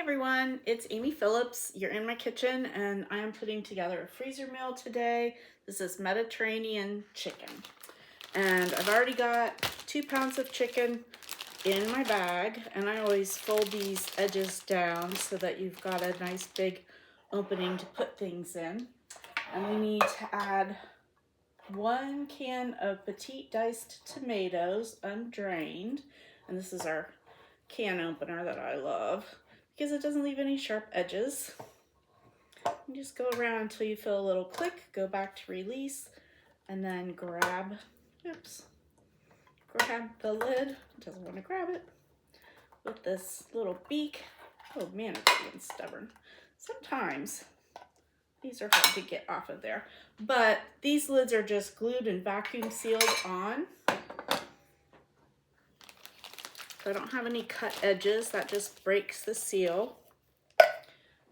everyone, it's Amy Phillips. You're in my kitchen and I am putting together a freezer meal today. This is Mediterranean chicken. And I've already got 2 pounds of chicken in my bag, and I always fold these edges down so that you've got a nice big opening to put things in. And we need to add 1 can of petite diced tomatoes, undrained. And this is our can opener that I love because it doesn't leave any sharp edges. You just go around until you feel a little click, go back to release, and then grab the lid. It doesn't want to grab it with this little beak. Oh man, it's being stubborn. Sometimes these are hard to get off of there, but these lids are just glued and vacuum sealed on. So I don't have any cut edges, that just breaks the seal.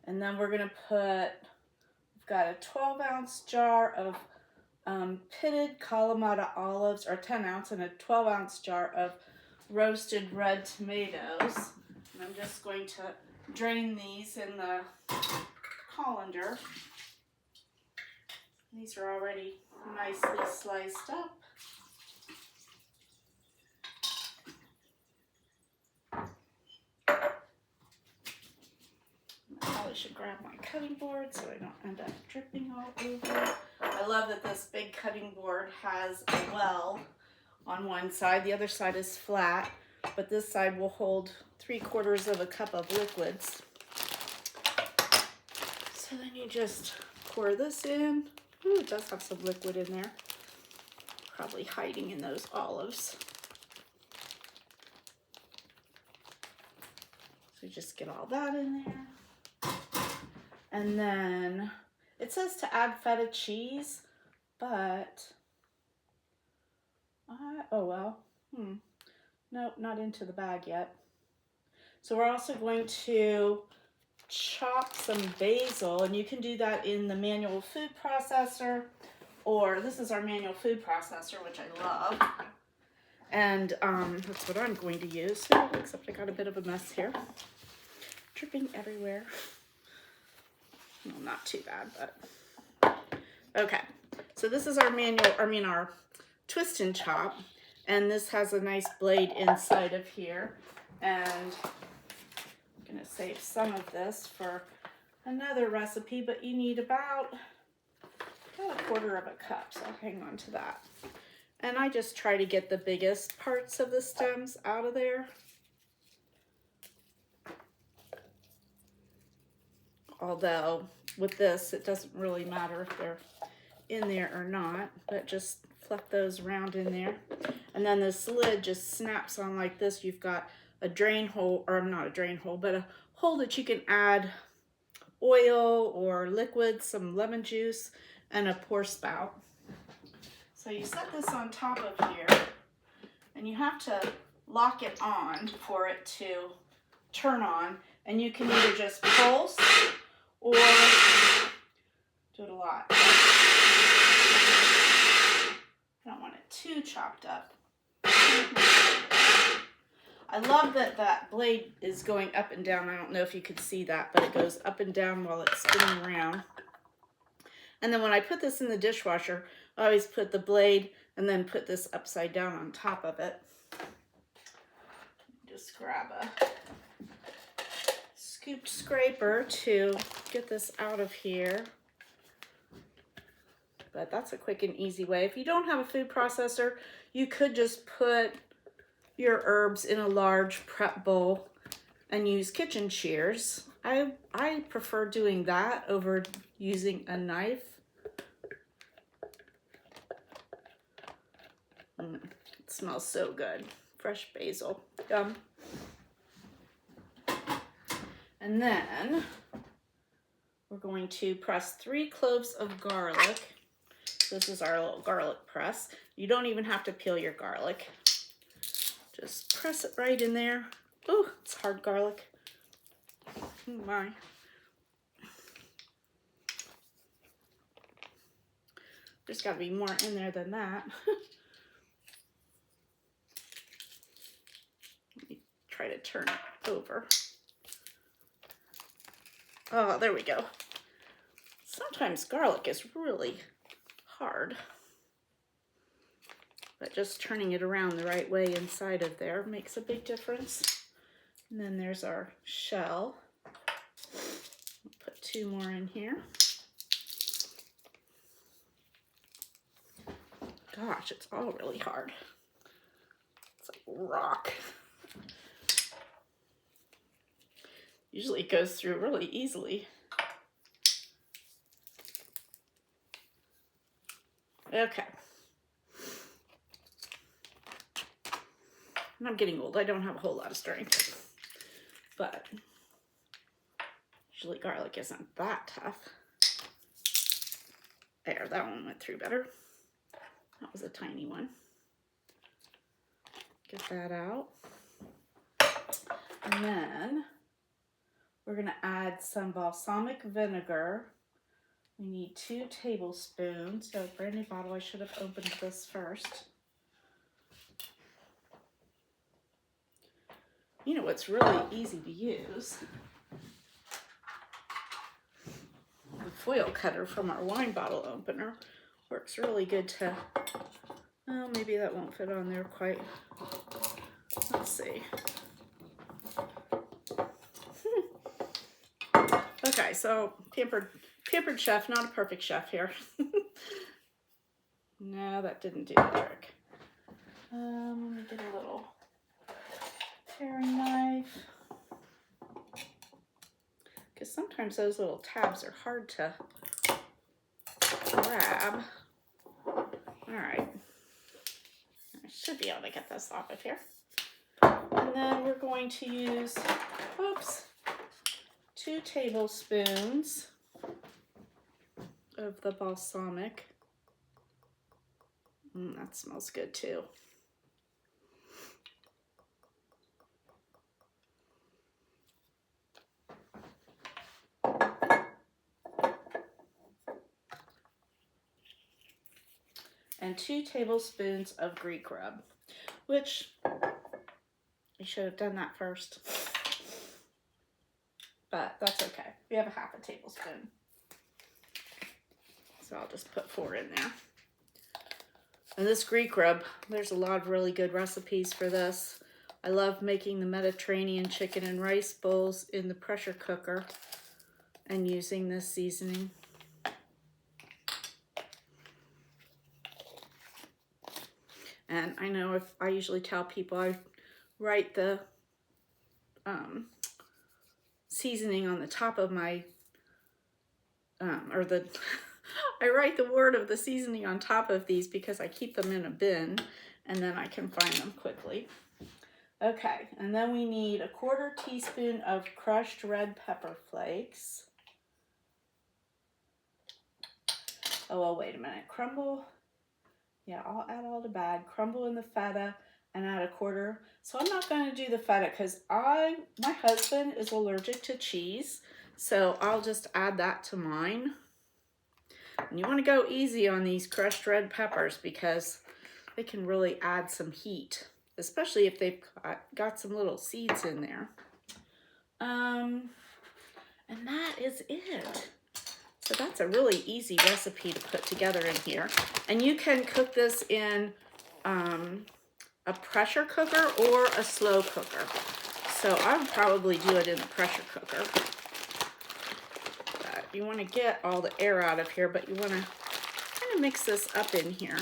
And then we're gonna we've got a 12-ounce jar of pitted Kalamata olives, or 10 ounce, and a 12-ounce jar of roasted red tomatoes. And I'm just going to drain these in the colander. These are already nicely sliced up. I should grab my cutting board so I don't end up dripping all over. I love that this big cutting board has a well on one side. The other side is flat, but this side will hold 3/4 of a cup of liquids. So then you just pour this in. Ooh, it does have some liquid in there. Probably hiding in those olives. So just get all that in there. And then it says to add feta cheese, but nope, not into the bag yet. So we're also going to chop some basil, and you can do that in the manual food processor, or this is our manual food processor, which I love. And that's what I'm going to use, except I got a bit of a mess here. Dripping everywhere. Well, not too bad, but okay. So this is our our twist and chop, and this has a nice blade inside of here. And I'm gonna save some of this for another recipe, but you need about 1/4 cup, so I'll hang on to that. And I just try to get the biggest parts of the stems out of there. Although with this, it doesn't really matter if they're in there or not, but just fluff those around in there. And then this lid just snaps on like this. You've got a drain hole, or not a drain hole, but a hole that you can add oil or liquid, some lemon juice, and a pour spout. So you set this on top of here, and you have to lock it on for it to turn on. And you can either just pulse or do it a lot. I don't want it too chopped up. I love that that blade is going up and down. I don't know if you could see that, but it goes up and down while it's spinning around. And then when I put this in the dishwasher, I always put the blade and then put this upside down on top of it. Just grab a scooped scraper to get this out of here. But that's a quick and easy way. If you don't have a food processor, you could just put your herbs in a large prep bowl and use kitchen shears. I prefer doing that over using a knife. It smells so good. Fresh basil. Yum. And then we're going to press 3 cloves of garlic. This is our little garlic press. You don't even have to peel your garlic. Just press it right in there. Ooh, it's hard garlic. Oh my. There's got to be more in there than that. Let me try to turn it over. Oh, there we go. Sometimes garlic is really hard, but just turning it around the right way inside of there makes a big difference. And then there's our shell. I'll put 2 more in here. Gosh, it's all really hard. It's like rock. Usually it goes through really easily. Okay. And I'm getting old. I don't have a whole lot of strength. But usually garlic isn't that tough. There, that one went through better. That was a tiny one. Get that out. And then we're going to add some balsamic vinegar. We need 2 tablespoons. So brand new bottle, I should have opened this first. You know what's really easy to use? The foil cutter from our wine bottle opener works really good to, well, maybe that won't fit on there quite. Let's see. Okay, so pampered chef, not a perfect chef here. No, that didn't do the trick. Let me get a little paring knife. Because sometimes those little tabs are hard to grab. All right. I should be able to get this off of here. And then we're going to use, oops, 2 tablespoons of the balsamic. That smells good too. And 2 tablespoons of Greek rub, which I should have done that first, but that's okay. We have a 1/2 tablespoon. So I'll just put 4 in there. And this Greek rub, there's a lot of really good recipes for this. I love making the Mediterranean chicken and rice bowls in the pressure cooker and using this seasoning. And I know if I usually tell people I write the seasoning on the top of my, I write the word of the seasoning on top of these because I keep them in a bin and then I can find them quickly. Okay, and then we need a 1/4 teaspoon of crushed red pepper flakes. Oh, well, wait a minute. Crumble. Yeah, I'll add all the bag. Crumble in the feta and add a 1/4. So I'm not going to do the feta because my husband is allergic to cheese. So I'll just add that to mine. And you want to go easy on these crushed red peppers because they can really add some heat, especially if they've got some little seeds in there. And that is it. So that's a really easy recipe to put together in here. And you can cook this in a pressure cooker or a slow cooker. So I would probably do it in a pressure cooker. But you want to get all the air out of here, but you want to kind of mix this up in here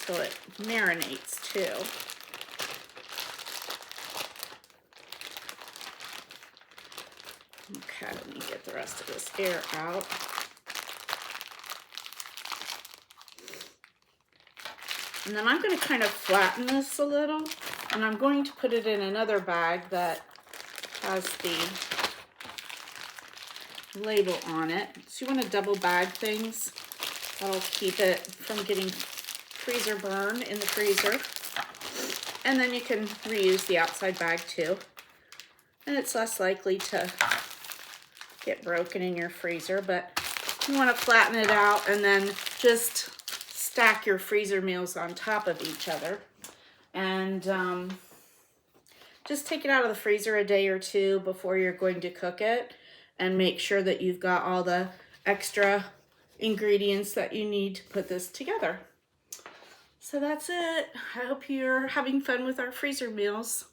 so it marinates too. Okay, let me get the rest of this air out. And then I'm going to kind of flatten this a little, and I'm going to put it in another bag that has the label on it. So you want to double bag things. That'll keep it from getting freezer burn in the freezer. And then you can reuse the outside bag too. And it's less likely to get broken in your freezer, but you want to flatten it out and then just stack your freezer meals on top of each other. And Just take it out of the freezer a day or two before you're going to cook it, and make sure that you've got all the extra ingredients that you need to put this together. So that's it. I hope you're having fun with our freezer meals.